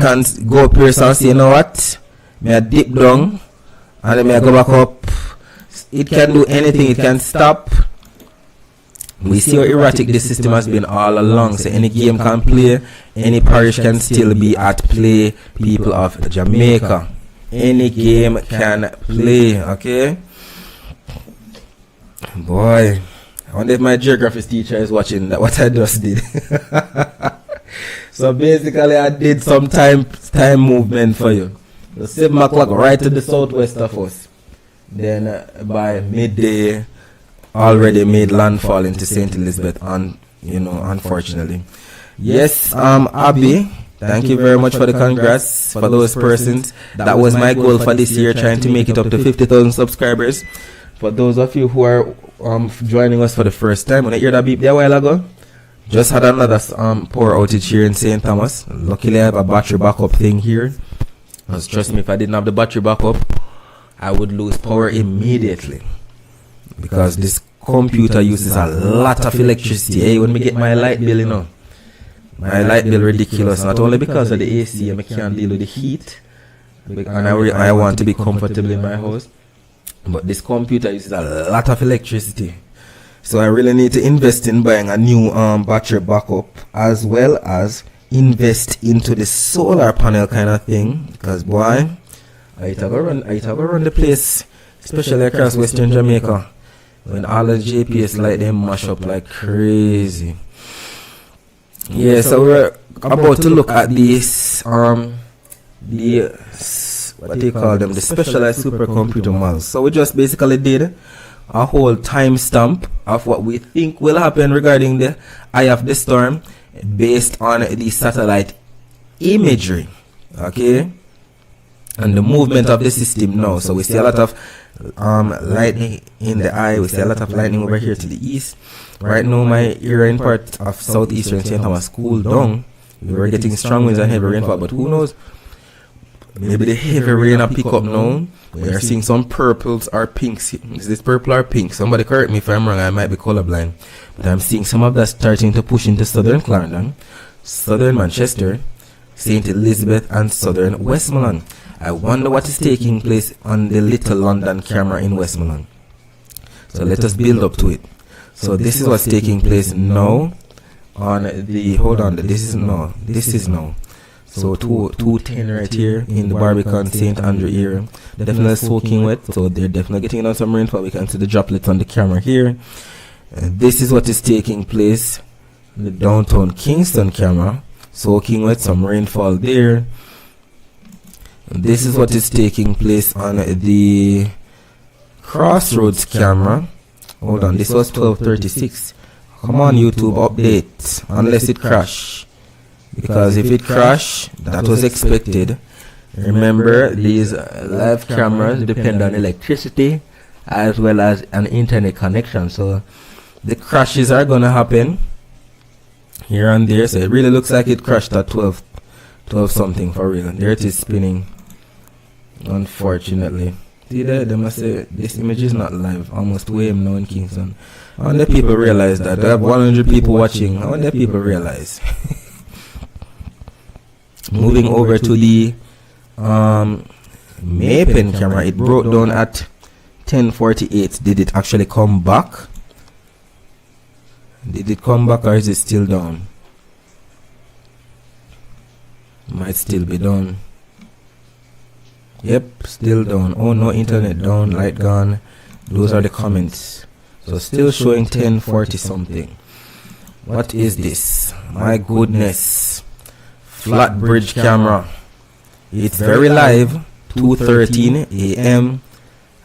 can't go up here and say, you know what? May I dip down and then may I go back up. It can do anything, it can stop. We see how erratic this system has been all along. So any game can play, any parish can still be at play, people of Jamaica. Any game can play, okay? Boy, I wonder if my geography teacher is watching that, what I just did. So basically I did some time movement for you. The 7 o'clock right to the southwest of us. Then by midday already made landfall into St. Elizabeth, and unfortunately. Yes, Abby, thank you very much for the congrats for those persons. That was my goal for this year, trying to make it up to 50,000 subscribers. For those of you who are joining us for the first time, when I hear that beep there a while ago, just had another power outage here in St. Thomas. Luckily I have a battery backup thing here. Because trust me, if I didn't have the battery backup, I would lose power immediately. Because this computer uses a lot of electricity. Hey, when we get my light bill, my light bill ridiculous. Not only because of the AC, I can't deal with the heat, and I want to be comfortable in my house. But this computer uses a lot of electricity. So I really need to invest in buying a new battery backup, as well as invest into the solar panel kind of thing. Because boy, I have to run the place, especially across Western Jamaica, when all the JPS light them mash up like crazy. Yeah, so we're about to look at this what they call them, the specialized supercomputer models. So we just basically did a whole timestamp of what we think will happen regarding the eye of the storm based on the satellite imagery, okay, and the movement of the system now. So we see a lot of lightning in the eye. We see a lot of lightning over here to the east. Right now my area in part of southeastern St. Thomas cooled down. We were getting strong winds and heavy rainfall, but who knows, maybe the heavy rain will pick up now. We are seeing some purples or pinks. Is this purple or pink? Somebody correct me if I'm wrong, I might be colorblind. But I'm seeing some of that starting to push into southern Clarendon, southern Manchester, St. Elizabeth and southern Westmoreland. I wonder what is taking place on the Little London camera in Westmoreland. So let us build up to it. So this is what's taking place now on the, hold on, this is now. So 210 right here in the Barbican St. Andrew area. Definitely soaking wet, so they're definitely getting on some rainfall. We can see the droplets on the camera here. This is what is taking place in the downtown Kingston camera. Soaking wet, some rainfall there. This is what is taking place on the Crossroads camera. Hold on, this was 12:36. Come on YouTube, update, unless it crash. Because if it crash, that was expected. Remember, these live cameras depend on electricity as well as an internet connection. So the crashes are gonna happen here and there. So it really looks like it crashed at 12 something for real. There it is spinning, unfortunately. See there, they must say this image is not live. Almost 2 AM now in Kingston. I wonder if people realize that. They have 100 people watching. I wonder if people realize. Moving over to the Mapen camera, it broke down at 10:48. Did it actually come back? Did it come back, or is it still down? Might still be down. Yep, still down. Oh no, internet down, light gone. Those are the comments. So still showing 10:40 something. What is this? My goodness. Flat bridge camera. It's very live. 2:13 AM.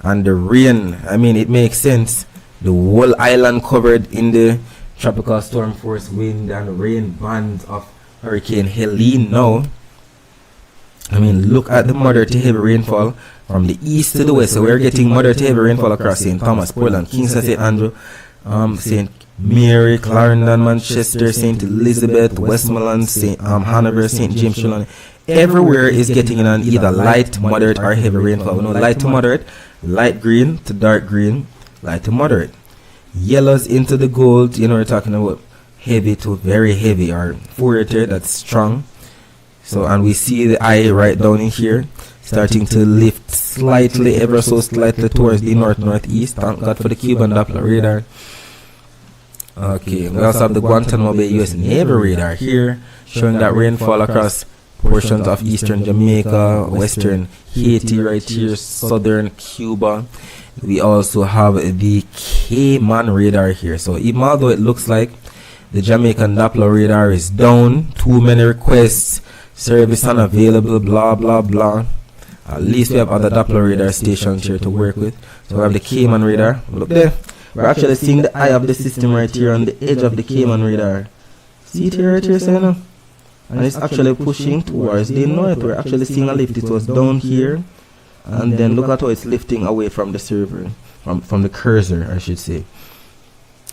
And the rain, I mean, it makes sense. The whole island covered in the tropical storm force wind and rain bands of Hurricane Helene now. I mean, look at the moderate to heavy rainfall from the east to the west. So we're getting moderate to heavy rainfall across St. Thomas, Portland, Kingston, St. Andrew, St. Mary, Clarendon, Manchester, St. Elizabeth, Westmoreland, St. Hanover, St. James, Trelawney. Everywhere is getting in an either light, moderate, or heavy rainfall. We know light to moderate, light green to dark green, light to moderate. Yellows into the gold, we're talking about heavy to very heavy, or 4 that's strong. So, and we see the eye right down in here, starting to lift slightly, ever so slightly towards the north-northeast. Thank God for the Cuban Doppler radar. Okay, we also have the Guantanamo Bay US Navy radar here, showing that rainfall across portions of eastern Jamaica, western Haiti right here, southern Cuba. We also have the Cayman radar here. So even although it looks like the Jamaican Doppler radar is down, too many requests, service unavailable, blah blah blah, at least we have other Doppler radar stations here to work with. So we have the Cayman radar. Look there, we're actually seeing the eye of the system right here on the edge of the Cayman radar. See it here right here, so and it's actually pushing towards the north. We're actually seeing a lift. It was down here, and then look at how it's lifting away from the server, from the cursor, I should say,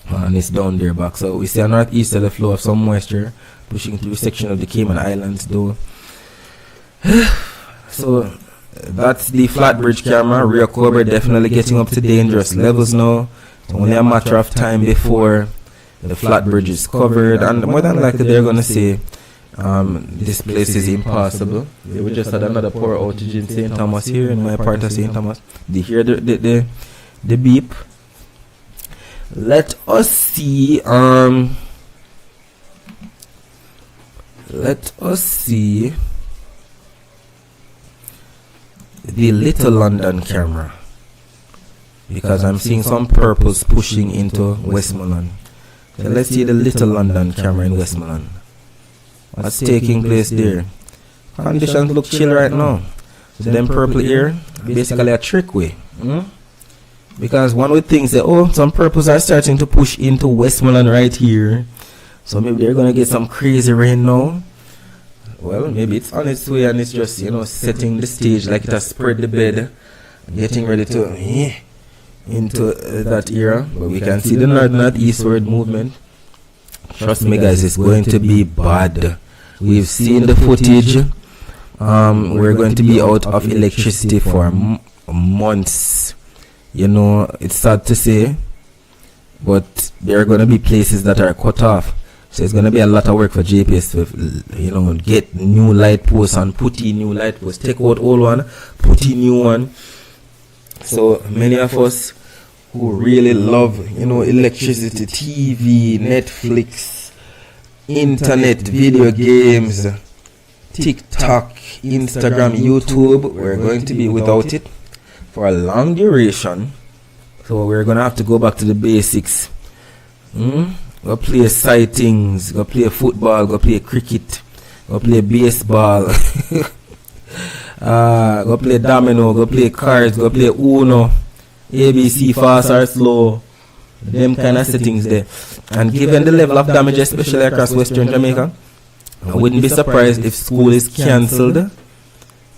and it's down there back. So we see a northeasterly flow of some moisture pushing through a section of the Cayman Islands though. So that's the flat bridge camera. Rear Cobra definitely getting up to dangerous levels now. It's only a matter of time before the flat bridge is covered, and more than likely they're gonna say this place is impossible. We just had another power outage in St. Thomas here, in my part of St. Thomas. They hear the beep. Let us see the Little London camera, because I'm seeing some purples pushing into Westmoreland. So let's see the Little London camera in Westmoreland. What's taking place there? Conditions look chill right now. So them purple here, basically a trick way. Because one would think that, oh, some purples are starting to push into Westmoreland right here, so maybe they're gonna get some crazy rain now. Well, maybe it's on its way and it's just, setting the stage, like it has spread the bed, getting ready to into that era. But we can see the north-northeastward movement. Trust me guys, it's going to be bad. We've seen the footage. We're going to be out of electricity for months. It's sad to say, but there are going to be places that are cut off. So it's going to be a lot of work for JPS to, get new light posts and put in new light posts. Take out old one, put in new one. So many of us who really love, electricity, TV, Netflix, internet, video games, TikTok, Instagram, YouTube, we're going to be without it for a long duration. So we're going to have to go back to the basics. Go play sightings, go play football, go play cricket, go play baseball, go play domino, go play cards, go play Uno, ABC, fast or slow, them kind of settings there. And given the level of damage, especially across Western Jamaica, I wouldn't be surprised if school is cancelled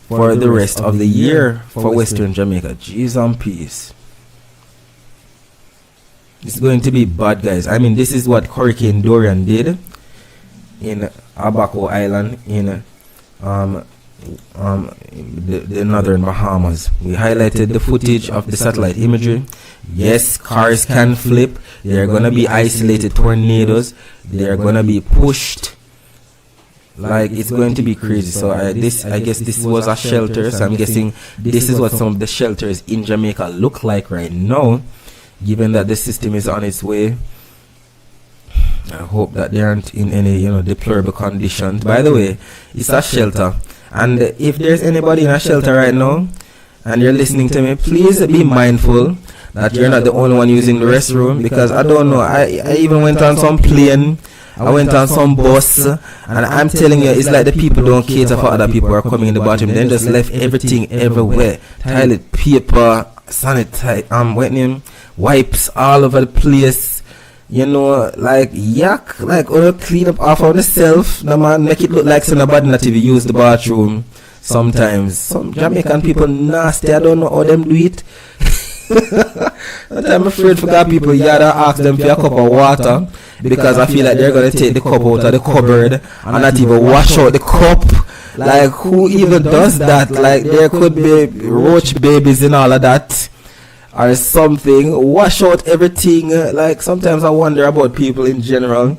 for the rest of the year for Western Jamaica. Jeez and peace. It's going to be bad, guys. I mean, this is what Hurricane Dorian did in Abaco Island in the northern Bahamas. We highlighted the footage of the satellite imagery. Yes, cars can flip. There are going to be isolated tornadoes. They are going to be pushed. Like, it's going to be crazy. So I guess this was a shelter. So I'm guessing this is what some of the shelters in Jamaica look like right now, given that the system is on its way. I hope that they aren't in any, deplorable conditions. By the way, it's a shelter. And if there's anybody in a shelter right now and you're listening to me, please be mindful that you're not the only one using the restroom, because I don't know, I even went on some plane, I went on some bus, and I'm telling you, it's like the people don't cater for other people who are coming in the bathroom. They just left everything everywhere. Toilet paper, sanitizer, wipes all over the place. Like yuck, like clean up off of the self. No man, make it look like somebody not even use the bathroom. Sometimes some Jamaican people nasty. I don't know how them do it. I'm afraid for that people, you gotta ask them for a cup of water, because I feel like they're gonna take the cup out of the cupboard and not even wash out the cup. Like, who even does that? Like, there could be roach babies and all of that, or something. Wash out everything. Like, sometimes I wonder about people in general.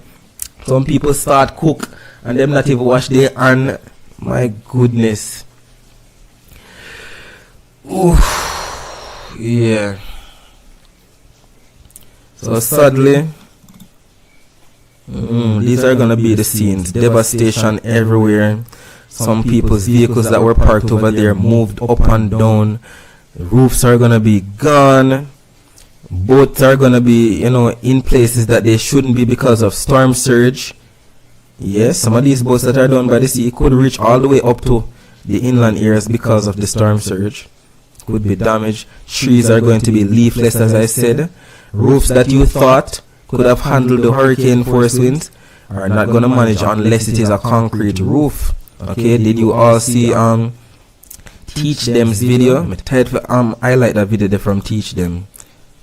Some people start cook and them not even wash their hand My goodness. Oof. Yeah. So sadly, these are gonna be the scenes. Devastation everywhere. Some people's vehicles that were parked over there moved up and down. Roofs are gonna be gone. Boats are gonna be, in places that they shouldn't be because of storm surge. Yes, some of these boats that are down by the sea could reach all the way up to the inland areas because of the storm surge. Could be damaged. Trees are going to be leafless, as I said. Roofs that you thought could have handled the hurricane force winds are not going to manage unless it is a concrete roof. Okay, did you all see Teach Them's video? I'm tired for highlight that video there from Teach Them.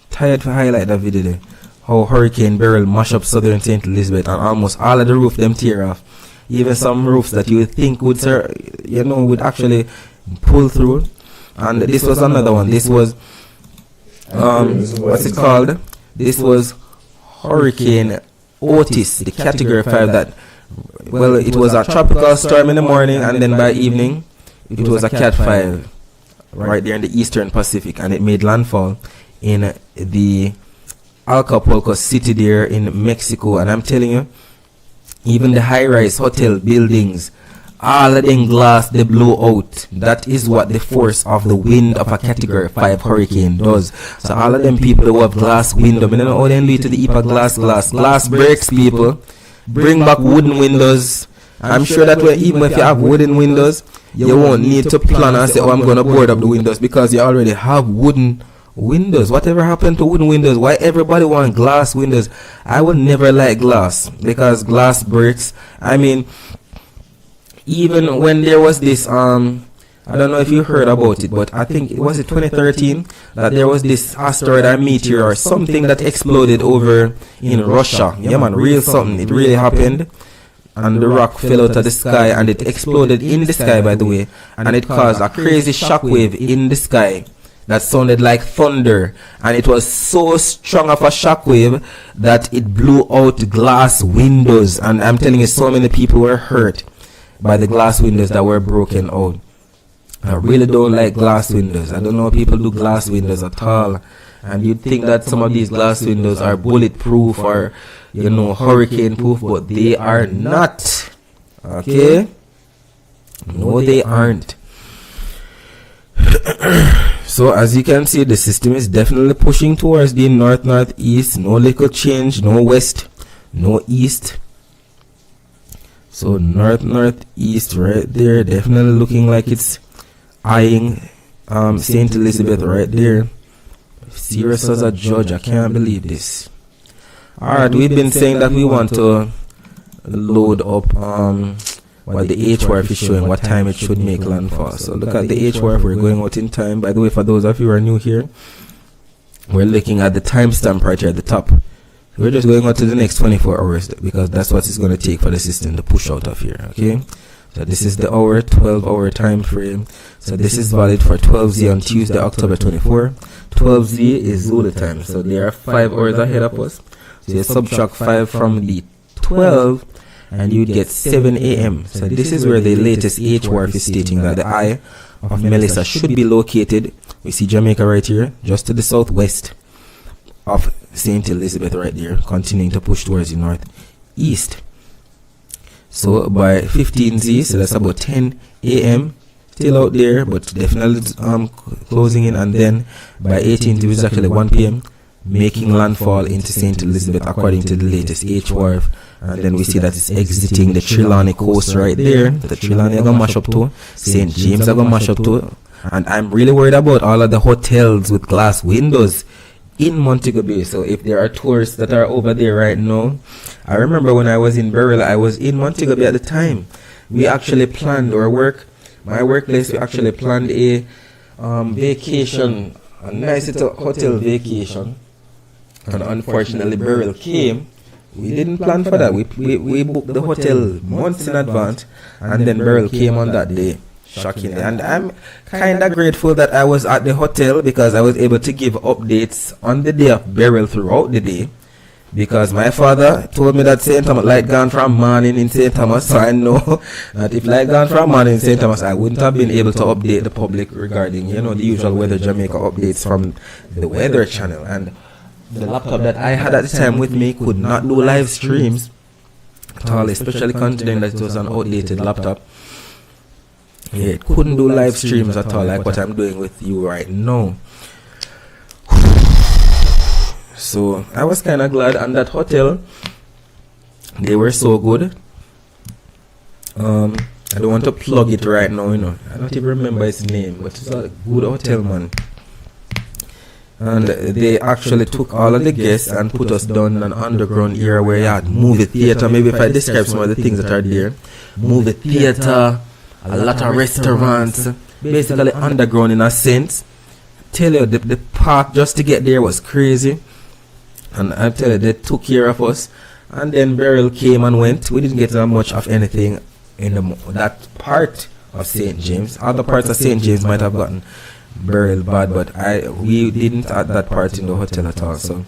Tired for highlight that video there. How Hurricane Beryl mash up southern St. Elizabeth and almost all of the roof them tear off. Even some roofs that you would think would actually pull through. And this was another one. This was what's it called? This was Hurricane Otis, the category 5 that, well, it was a tropical storm in the morning, and then by evening it was a cat 5 right there in the eastern Pacific, and it made landfall in the Acapulco city there in Mexico. And I'm telling you, even the high-rise hotel buildings, all of them glass they blow out. That is what the force of the wind of a category 5 hurricane does. So all of them people who have glass window, I don't know how they do it to the EPA glass breaks, people. Bring back wooden windows. I'm sure that even if you have wooden windows, you won't need to plan and say, oh, I'm going to board up the windows, because you already have wooden windows. Whatever happened to wooden windows? Why everybody want glass windows? I would never like glass, because glass breaks. I mean, even when there was this I don't know if you heard about it, but I think it was 2013 that there was this asteroid or meteor or something that exploded over in Russia. Yeah man, real something. It really happened. And the rock fell out of the sky, and it exploded in the sky, by the way, and it caused a crazy shockwave in the sky that sounded like thunder, and it was so strong of a shockwave that it blew out glass windows. And I'm telling you, so many people were hurt by the glass windows that were broken out. I really don't like glass windows. I don't know how people do glass windows at all. And you'd think that some of these glass windows are bulletproof or, hurricane proof, but they are not. Okay? No, they aren't. So as you can see, the system is definitely pushing towards the north-northeast. No little change, no west, no east. So north-northeast right there, definitely looking like it's eyeing St. Elizabeth right there. Serious as a judge, I can't believe this. Alright, we've been saying that we want to load up what the HWRF is showing, what time it should make landfall. So look at the HWRF, we're going out in time. By the way, for those of you who are new here, we're looking at the timestamp right here at the top. We're just going out to the next 24 hours because that's what it's going to take for the system to push out of here. Okay, so this is the 12-hour time frame. So this is valid for 12Z on Tuesday, October 24. 12Z is Zulu time, so they are 5 hours ahead of us. So you subtract 5 from the 12 and you get 7 a.m. So this is where the latest HWRF is stating that the eye of Melissa should be located. We see Jamaica right here, just to the southwest of St. Elizabeth right there, continuing to push towards the northeast. So by 15Z, so that's about 10 a.m. still out there, but definitely closing in, and then by 18Z, which is actually 1 p.m., making landfall into St. Elizabeth according to the latest HWRF. And then we see that it's exiting the Trelawney coast right there. The Trelawney are going to mash up too. St. James are going to mash up too. And I'm really worried about all of the hotels with glass windows in Montego Bay. So if there are tourists that are over there right now, I remember when I was in Beryl, I was in Montego Bay at the time. We actually planned my workplace, we actually planned a vacation, a nice little hotel vacation. And unfortunately Beryl came. We didn't plan for that. We booked the hotel months in advance, and then Beryl came on that day. Shockingly. And I'm kind of grateful that I was at the hotel because I was able to give updates on the day of Beryl throughout the day. because my father told me that St. Thomas light gone from morning in St. Thomas, so I know that if light gone from morning in St. Thomas, I wouldn't have been able to update the public regarding, you know, the usual Weather Jamaica updates from the Weather Channel. And the laptop that I had at the time with me could not do live streams at all, especially considering that it was an outdated laptop. Yeah, it couldn't do live streams at all, like what I'm doing with you right now. So I was kind of glad, and that hotel, they were so good. I don't want to plug it right now, you know. I don't even remember its name, but it's a good hotel, man. And they actually took all of the guests and put us down in an underground area where you had movie theater. Maybe if I describe some of the things that are there. Movie theater, a lot of restaurants, basically underground in a sense. Tell you, the park just to get there was crazy. And I tell you, they took care of us. And then Beryl came and went. We didn't get much of anything in that part of St. James. Other parts of St. James might have gotten Beryl bad, but we didn't at that part in the hotel at all. So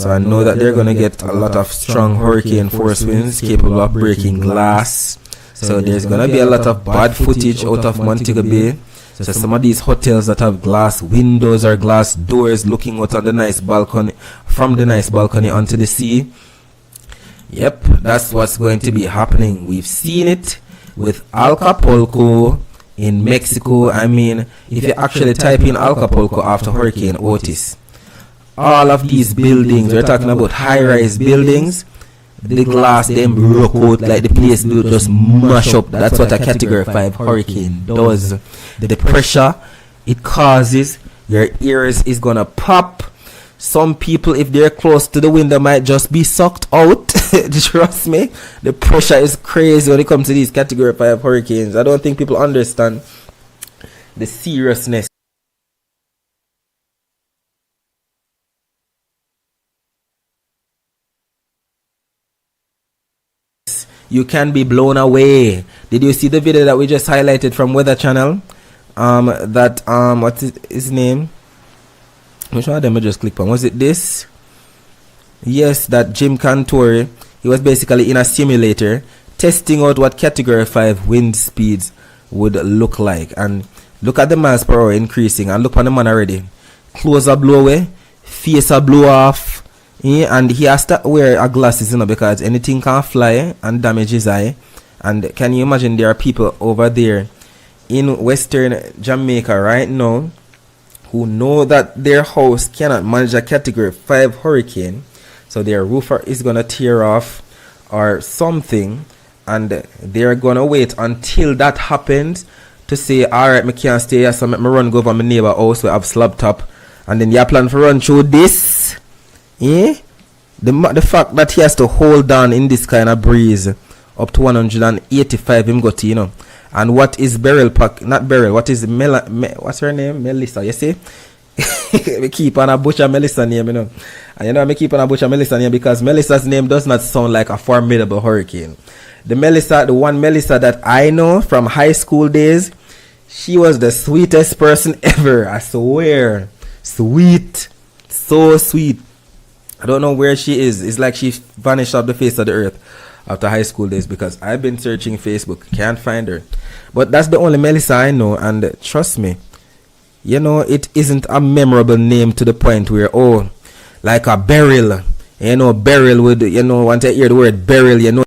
I know that they're gonna get a lot of strong hurricane force winds capable of breaking glass. So there's gonna be a lot of bad footage out of Montego Bay. So some of these hotels that have glass windows or glass doors looking out on the nice balcony, from the nice balcony onto the sea. Yep, that's what's going to be happening. We've seen it with Acapulco in Mexico. I mean, if you actually type in Acapulco after Hurricane Otis, all of these buildings, we're talking about high-rise buildings, the glass them broke out like the place do just mash up. That's what a category 5 hurricane does. The pressure it causes, your ears is gonna pop. Some people, if they're close to the window, might just be sucked out. Trust me, the pressure is crazy when it comes to these category 5 hurricanes. I don't think people understand the seriousness. You can be blown away. Did you see the video that we just highlighted from Weather Channel? What's his name? Which one of them I just click on? Was it this? Yes, that Jim Cantore. He was basically in a simulator testing out what category 5 wind speeds would look like. And look at the miles per hour increasing, and look on the man already. Clothes are blow away, face are blow off. Yeah, and he has to wear a glasses, you know, because anything can fly and damage his eye. And can you imagine, there are people over there in Western Jamaica right now who know that their house cannot manage a category 5 hurricane, so their roof is gonna tear off or something, and they're gonna wait until that happens to say, alright, I can't stay here, so let me run go over my neighbor house where I have slab top, and then you plan for run through this. Yeah, the fact that he has to hold down in this kind of breeze up to 185 him got, you know. And what is Beryl Pack? Not Beryl. What is what's her name? Melissa. You see, we keep on a butcher Melissa name, you know. And you know, I keep on a butcher Melissa name because Melissa's name does not sound like a formidable hurricane. The one Melissa that I know from high school days, she was the sweetest person ever. I swear, sweet, so sweet. I don't know where she is. It's like she vanished off the face of the earth after high school days, because I've been searching Facebook, can't find her. But that's the only Melissa I know, and trust me, you know, it isn't a memorable name to the point where, oh, like a Beryl, you know, Beryl would, you know, once I hear the word Beryl, you know,